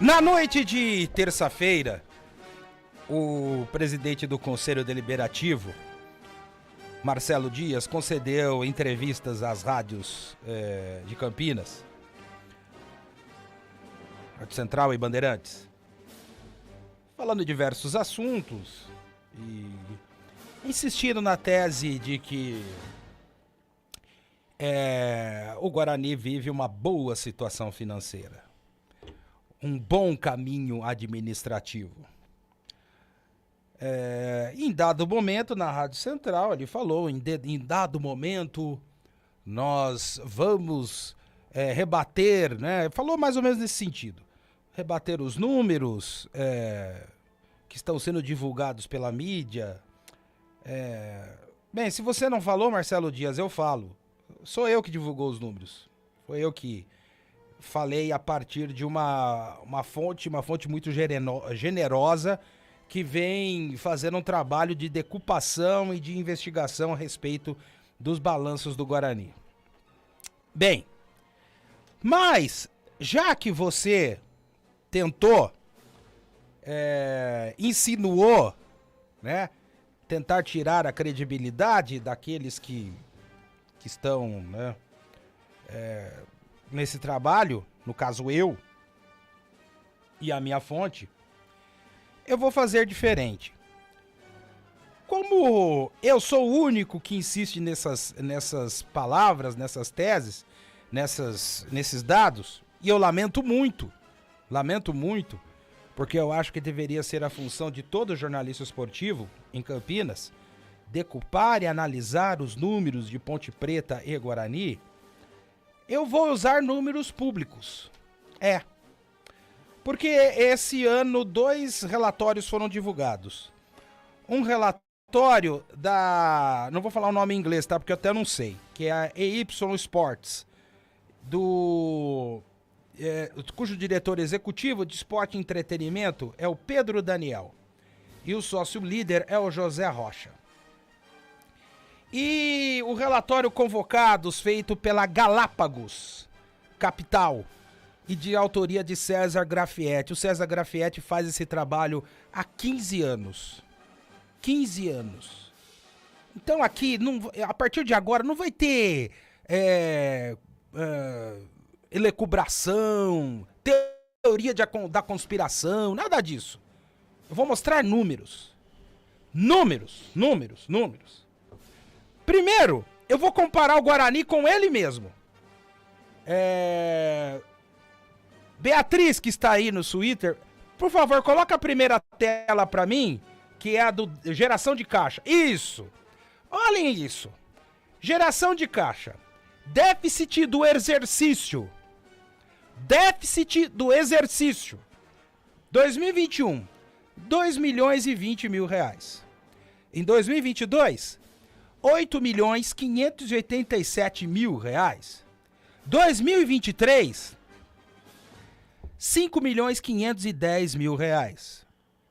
Na noite de terça-feira, o presidente do Conselho Deliberativo, Marcelo Dias, concedeu entrevistas às rádios de Campinas, Rádio Central e Bandeirantes, falando de diversos assuntos e insistindo na tese de que o Guarani vive uma boa situação financeira, um bom caminho administrativo. Em dado momento, na Rádio Central, ele falou, em dado momento, nós vamos rebater, né? Falou mais ou menos nesse sentido. Rebater os números que estão sendo divulgados pela mídia. Bem, se você não falou, Marcelo Dias, eu falo. Sou eu que divulgou os números. Foi eu que falei a partir de uma fonte muito generosa, que vem fazendo um trabalho de decupação e de investigação a respeito dos balanços do Guarani. Bem, mas já que você tentou, insinuou, né, tentar tirar a credibilidade daqueles que estão, né, nesse trabalho, no caso eu e a minha fonte, eu vou fazer diferente. Como eu sou o único que insiste nessas palavras, nessas teses, nesses dados, e eu lamento muito, porque eu acho que deveria ser a função de todo jornalista esportivo em Campinas, decupar e analisar os números de Ponte Preta e Guarani. Eu vou usar números públicos. Porque esse ano 2 relatórios foram divulgados. Um relatório da... Não vou falar o nome em inglês, tá? Porque eu até não sei. Que é a EY Sports. Cujo diretor executivo de esporte e entretenimento é o Pedro Daniel. E o sócio líder é o José Rocha. E o relatório Convocados, feito pela Galápagos Capital, e de autoria de César Grafietti. O César Grafietti faz esse trabalho há 15 anos. 15 anos. Então aqui, a partir de agora, não vai ter elucubração, teoria da conspiração, nada disso. Eu vou mostrar números. Números. Primeiro, eu vou comparar o Guarani com ele mesmo. Beatriz, que está aí no Twitter, por favor, coloca a primeira tela para mim, que é a do geração de caixa. Isso! Olhem isso. Geração de caixa. Déficit do exercício. 2021, 2 milhões e 20 mil reais. Em 2022, 8 milhões 587 mil reais. 2023, 5 milhões 510 mil reais.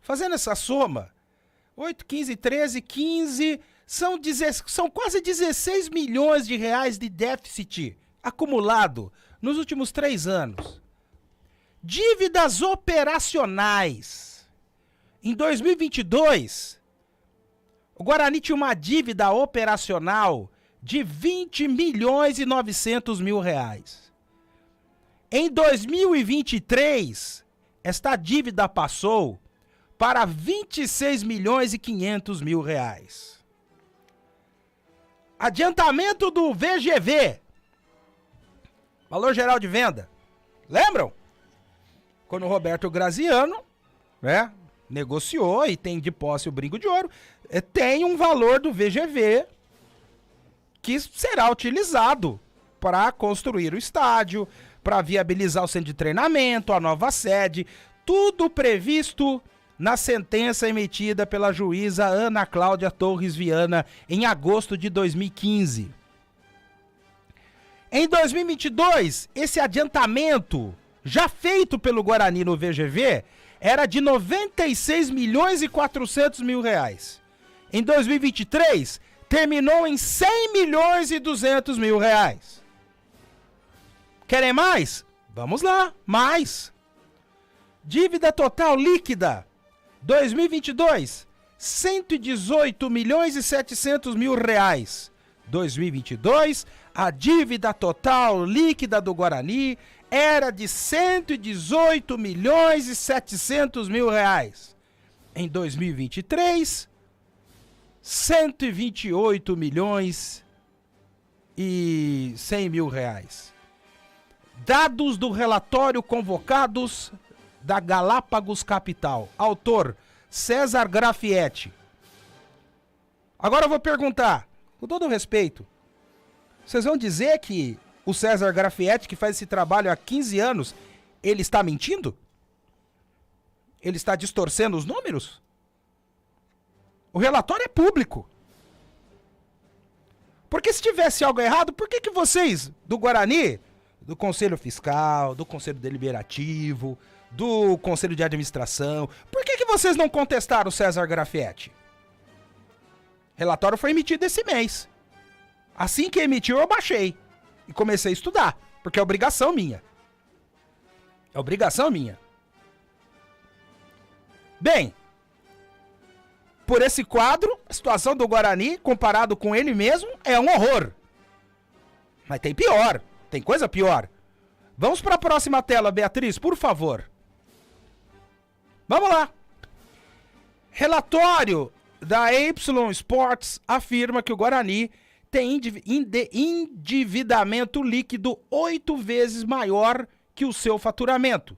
Fazendo essa soma, 8, 15, 13, 15, são quase 16 milhões de reais de déficit acumulado nos últimos 3 anos. Dívidas operacionais. Em 2022, o Guarani tinha uma dívida operacional de 20 milhões e 900 mil reais. Em 2023, esta dívida passou para 26 milhões e 500 mil reais. Adiantamento do VGV, valor geral de venda. Lembram? Quando o Roberto Graziano, né, negociou e tem de posse o Brinco de Ouro, tem um valor do VGV que será utilizado para construir o estádio, para viabilizar o centro de treinamento, a nova sede, tudo previsto na sentença emitida pela juíza Ana Cláudia Torres Viana em agosto de 2015. Em 2022, esse adiantamento já feito pelo Guarani no VGV era de 96 milhões e 400 mil reais. Em 2023, terminou em 100 milhões e 200 mil reais. Querem mais? Vamos lá, mais. Dívida total líquida, 2022, 118.700.000 reais. 2022, a dívida total líquida do Guarani era de 118.700.000 reais. Em 2023, 128.100.000 reais. Dados do relatório convocados da Galápagos Capital. Autor, César Grafietti. Agora eu vou perguntar, com todo respeito, vocês vão dizer que o César Grafietti, que faz esse trabalho há 15 anos, ele está mentindo? Ele está distorcendo os números? O relatório é público. Porque se tivesse algo errado, por que vocês, do Guarani, do Conselho Fiscal, do Conselho Deliberativo, do Conselho de Administração, por que vocês não contestaram o César Grafietti? O relatório foi emitido esse mês. Assim que emitiu, eu baixei e comecei a estudar, porque é obrigação minha. É obrigação minha. Bem, por esse quadro, a situação do Guarani, comparado com ele mesmo, é um horror. Mas tem pior, tem coisa pior. Vamos para a próxima tela, Beatriz, por favor. Vamos lá. Relatório da Y Sports afirma que o Guarani tem endividamento líquido 8 vezes maior que o seu faturamento.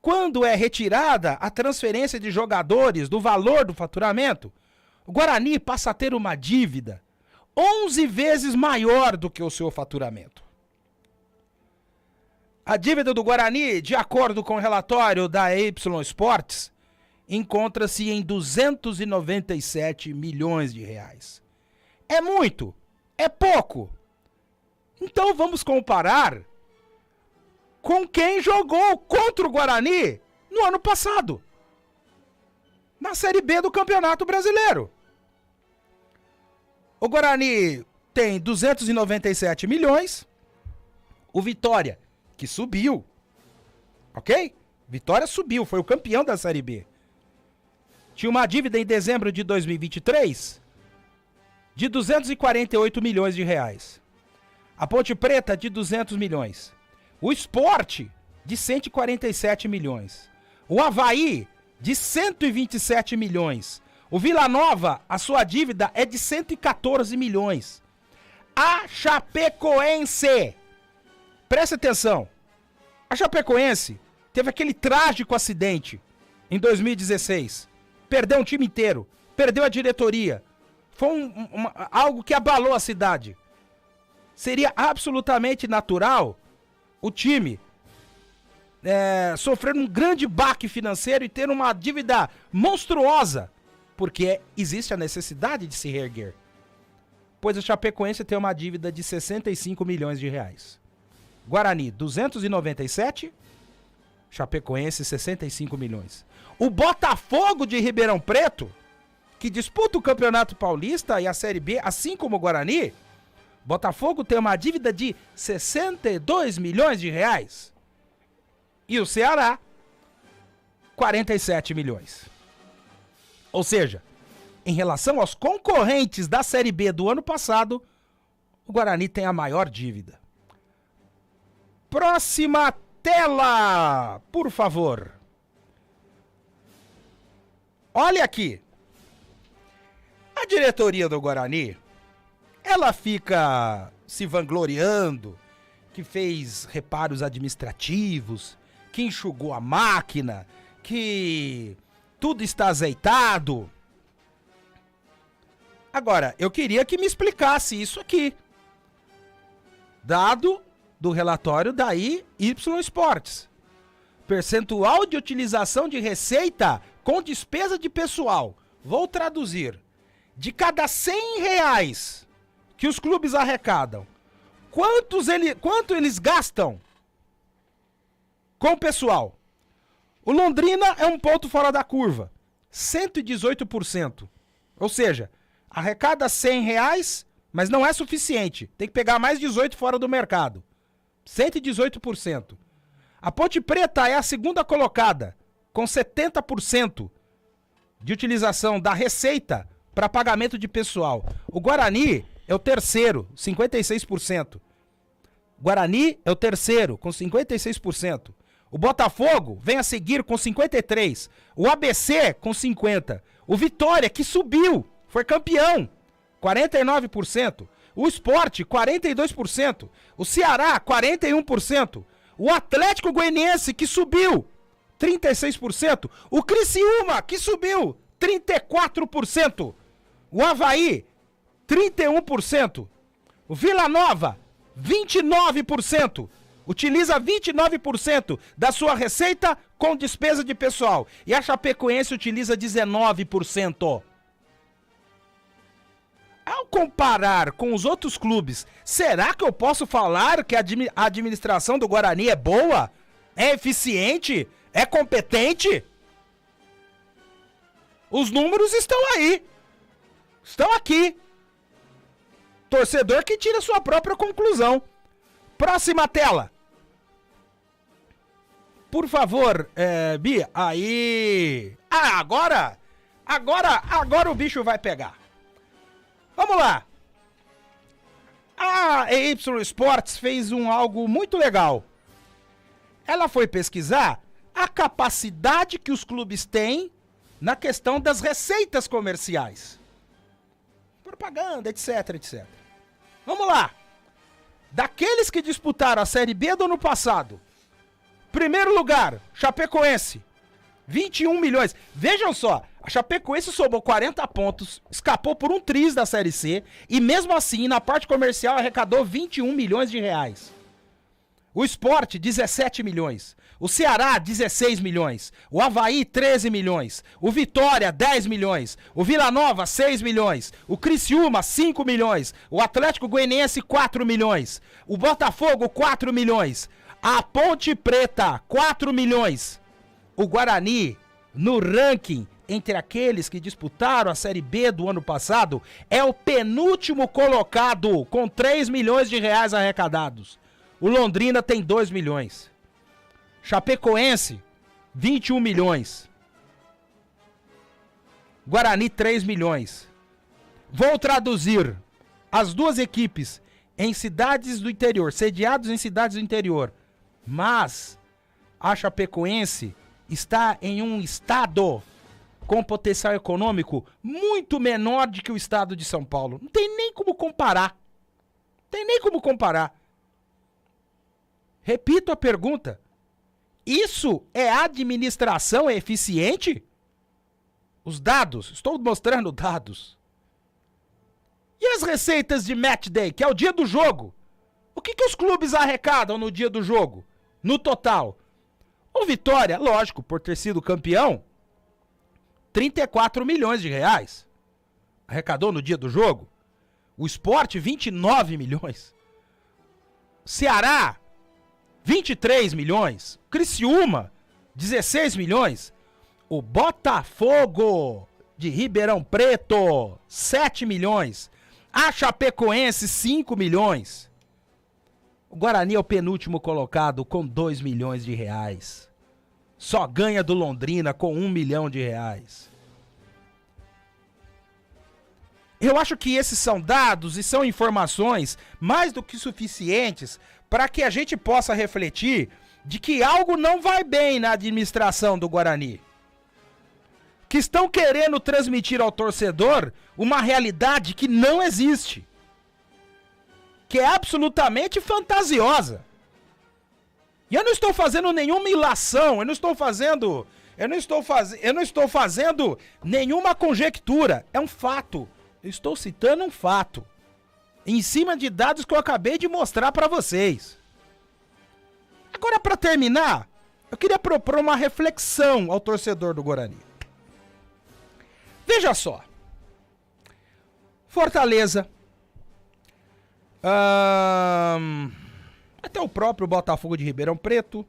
Quando é retirada a transferência de jogadores do valor do faturamento, o Guarani passa a ter uma dívida 11 vezes maior do que o seu faturamento. A dívida do Guarani, de acordo com o relatório da Y Sports, encontra-se em 297 milhões de reais. É muito? É pouco? Então vamos comparar com quem jogou contra o Guarani no ano passado, na Série B do Campeonato Brasileiro. O Guarani tem 297 milhões, o Vitória, que subiu, ok? Vitória subiu, foi o campeão da Série B. Tinha uma dívida em dezembro de 2023 de 248 milhões de reais. A Ponte Preta de 200 milhões. O Sport de 147 milhões. O Avaí de 127 milhões. O Vila Nova, a sua dívida é de 114 milhões. A Chapecoense, presta atenção, a Chapecoense teve aquele trágico acidente em 2016. Perdeu um time inteiro, perdeu a diretoria. Foi algo que abalou a cidade. Seria absolutamente natural o time sofrer um grande baque financeiro e ter uma dívida monstruosa, porque existe a necessidade de se reerguer. Pois a Chapecoense tem uma dívida de 65 milhões de reais. Guarani, 297, Chapecoense, 65 milhões. O Botafogo de Ribeirão Preto, que disputa o Campeonato Paulista e a Série B, assim como o Guarani, Botafogo tem uma dívida de 62 milhões de reais. E o Ceará, 47 milhões. Ou seja, em relação aos concorrentes da Série B do ano passado, o Guarani tem a maior dívida. Próxima tela, por favor. Olha aqui. A diretoria do Guarani, ela fica se vangloriando que fez reparos administrativos, que enxugou a máquina, que tudo está azeitado. Agora, eu queria que me explicasse isso aqui. Dado do relatório da Y Sports. Percentual de utilização de receita com despesa de pessoal. Vou traduzir. De cada 100 reais que os clubes arrecadam, quanto eles gastam com o pessoal? O Londrina é um ponto fora da curva. 118%. Ou seja, arrecada 100 reais, mas não é suficiente. Tem que pegar mais 18 fora do mercado. 118%. A Ponte Preta é a segunda colocada, com 70% de utilização da receita para pagamento de pessoal. O Guarani é o terceiro, 56%. Guarani é o terceiro, com 56%. O Botafogo vem a seguir com 53%. O ABC com 50%. O Vitória, que subiu, foi campeão, 49%. O Sport, 42%. O Ceará, 41%. O Atlético Goianiense, que subiu, 36%. O Criciúma, que subiu, 34%. O Avaí, 31%. O Vila Nova, 29%. Utiliza 29% da sua receita com despesa de pessoal. E a Chapecoense utiliza 19%. Ao comparar com os outros clubes, será que eu posso falar que a administração do Guarani é boa? É eficiente? É competente? Os números estão aí. Estão aqui. Torcedor que tira sua própria conclusão. Próxima tela. Por favor, Bia. Aí. Ah, agora o bicho vai pegar. Vamos lá. A EY Sports fez algo muito legal. Ela foi pesquisar a capacidade que os clubes têm na questão das receitas comerciais. Propaganda, etc, etc. Vamos lá. Daqueles que disputaram a Série B do ano passado, primeiro lugar, Chapecoense, 21 milhões. Vejam só, a Chapecoense somou 40 pontos, escapou por um triz da Série C e mesmo assim, na parte comercial, arrecadou 21 milhões de reais. O Sport, 17 milhões. O Ceará, 16 milhões. O Avaí, 13 milhões. O Vitória, 10 milhões. O Vila Nova, 6 milhões. O Criciúma, 5 milhões. O Atlético Goianiense, 4 milhões. O Botafogo, 4 milhões. A Ponte Preta, 4 milhões. O Guarani, no ranking entre aqueles que disputaram a Série B do ano passado, é o penúltimo colocado, com 3 milhões de reais arrecadados. O Londrina tem 2 milhões. Chapecoense, 21 milhões. Guarani, 3 milhões. Vou traduzir as duas equipes em cidades do interior, sediados em cidades do interior. Mas a Chapecoense está em um estado com potencial econômico muito menor do que o estado de São Paulo. Não tem nem como comparar. Repito a pergunta. Isso é administração eficiente? Os dados, estou mostrando dados. E as receitas de match day, que é o dia do jogo? O que os clubes arrecadam no dia do jogo? No total? O Vitória, lógico, por ter sido campeão, 34 milhões de reais. Arrecadou no dia do jogo. O Sport, 29 milhões. Ceará, 23 milhões. Criciúma, 16 milhões. O Botafogo de Ribeirão Preto, 7 milhões. A Chapecoense, 5 milhões. O Guarani é o penúltimo colocado com 2 milhões de reais. Só ganha do Londrina com 1 milhão de reais. Eu acho que esses são dados e são informações mais do que suficientes para que a gente possa refletir de que algo não vai bem na administração do Guarani. Que estão querendo transmitir ao torcedor uma realidade que não existe. Que é absolutamente fantasiosa. E eu não estou fazendo nenhuma ilação, eu não estou fazendo nenhuma conjectura, é um fato. Eu estou citando um fato, em cima de dados que eu acabei de mostrar para vocês. Agora, para terminar, eu queria propor uma reflexão ao torcedor do Guarani. Veja só. Fortaleza. Até o próprio Botafogo de Ribeirão Preto.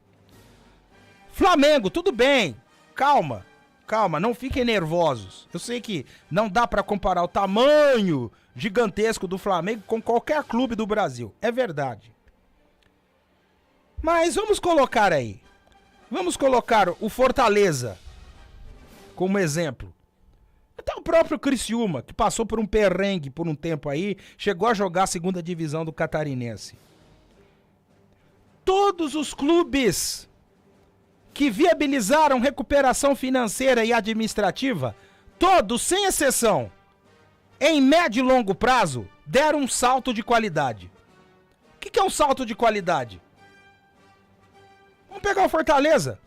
Flamengo, tudo bem. Calma. Calma, não fiquem nervosos. Eu sei que não dá para comparar o tamanho gigantesco do Flamengo com qualquer clube do Brasil. É verdade. Mas vamos colocar aí. Vamos colocar o Fortaleza como exemplo. Até o próprio Criciúma, que passou por um perrengue por um tempo aí, chegou a jogar a segunda divisão do Catarinense. Todos os clubes que viabilizaram recuperação financeira e administrativa, todos, sem exceção, em médio e longo prazo, deram um salto de qualidade. O que é um salto de qualidade? Vamos pegar o Fortaleza.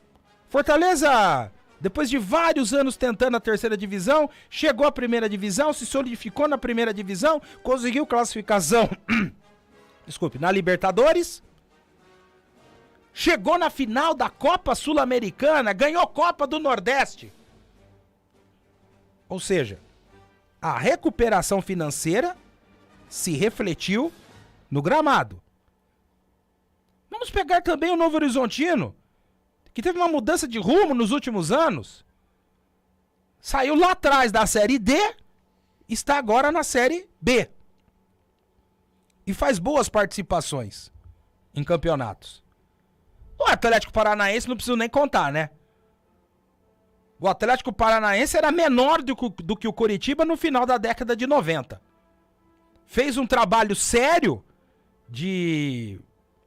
Fortaleza, depois de vários anos tentando a terceira divisão, chegou à primeira divisão, se solidificou na primeira divisão, conseguiu classificação na Libertadores, chegou na final da Copa Sul-Americana, ganhou Copa do Nordeste. Ou seja, a recuperação financeira se refletiu no gramado. Vamos pegar também o Novo Horizontino, que teve uma mudança de rumo nos últimos anos. Saiu lá atrás da Série D, está agora na Série B. E faz boas participações em campeonatos. O Atlético Paranaense não preciso nem contar, né? O Atlético Paranaense era menor do que o Coritiba no final da década de 90. Fez um trabalho sério de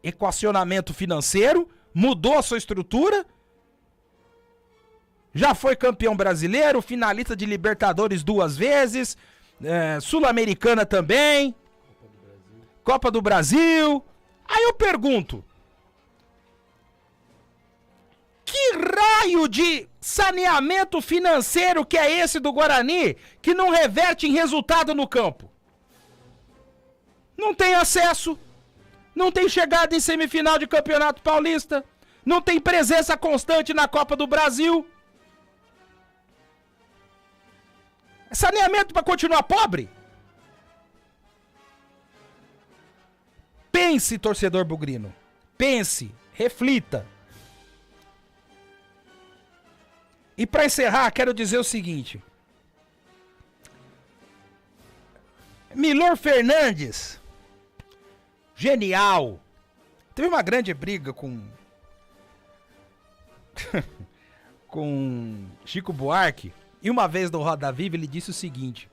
equacionamento financeiro, mudou a sua estrutura, já foi campeão brasileiro, finalista de Libertadores 2 vezes, Sul-Americana também, Copa do Brasil. Aí eu pergunto, que raio de saneamento financeiro que é esse do Guarani que não reverte em resultado no campo? Não tem acesso, não tem chegada em semifinal de Campeonato Paulista, não tem presença constante na Copa do Brasil. É saneamento para continuar pobre? Pense, torcedor bugrino. Pense, reflita. E para encerrar, quero dizer o seguinte. Milor Fernandes, genial. Teve uma grande briga com Chico Buarque. E uma vez no Roda Viva ele disse o seguinte,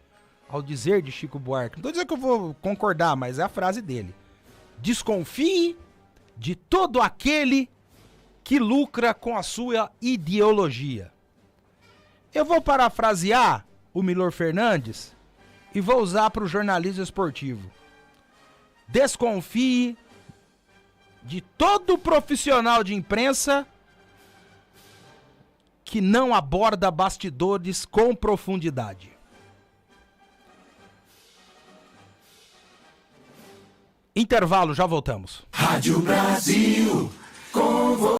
ao dizer de Chico Buarque, não tô dizendo que eu vou concordar, mas é a frase dele. Desconfie de todo aquele que lucra com a sua ideologia. Eu vou parafrasear o Milor Fernandes e vou usar para o jornalismo esportivo. Desconfie de todo profissional de imprensa que não aborda bastidores com profundidade. Intervalo, já voltamos. Rádio Brasil